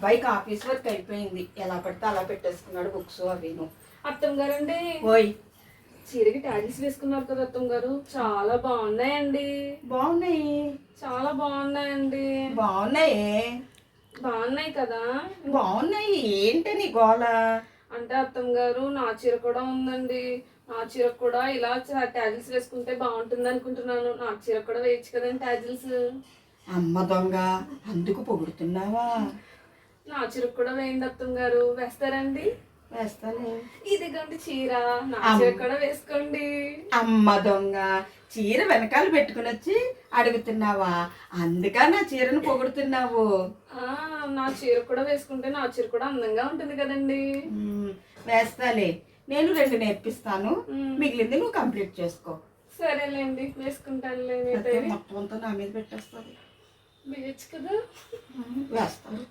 Bike office work అయిపోయింది. ఎలా పడితే అలా పెట్టేసుకున్నాడు బుక్స్ అవిను. అత్తమ్మ గారండి, ఓయ్ చీరకి ట్యాగిల్స్ వేసుకున్నారు కదా అత్తమ్మ గారు, చాలా బాగున్నాయండి. బాగున్నాయి. చాలా బాగున్నాయండి. బాగున్నాయే. బాగున్నాయి కదా. బాగున్నాయి. ఏంటి నీ గోల? అంటే అత్తమ్మ గారు, నా చీర కూడా ఉందండి. నా చీర కూడా ఇలా ట్యాజిల్స్ వేసుకుంటే బాగుంటుంది అనుకుంటున్నాను. నా చీర కూడా వేయచ్చు కదండి ట్యాజిల్స్. అమ్మ దొంగ, అందుకు పొగుడుతున్నావా? నా చీర కూడా వేయండి అత్తమ్మ గారు. వేస్తారండి? వేస్తానే. ఇదిగోండి చీర, నా చీర కూడా వేసుకోండి. అమ్మ దొంగ, చీర వెనకాల పెట్టుకుని వచ్చి అడుగుతున్నావా? అందుకా నా చీరను పొగుడుతున్నావు? నా చీర కూడా వేసుకుంటే నా చీర కూడా అందంగా ఉంటుంది కదండి. వేస్తాలే. నేను 2 నేర్పిస్తాను, మిగిలింది నువ్వు కంప్లీట్ చేసుకో. సరేలేండి, వేసుకుంటానులే. మొత్తం అంతా నా మీద పెట్టేస్తుంది. వేయచ్చు కదా. వేస్తాను.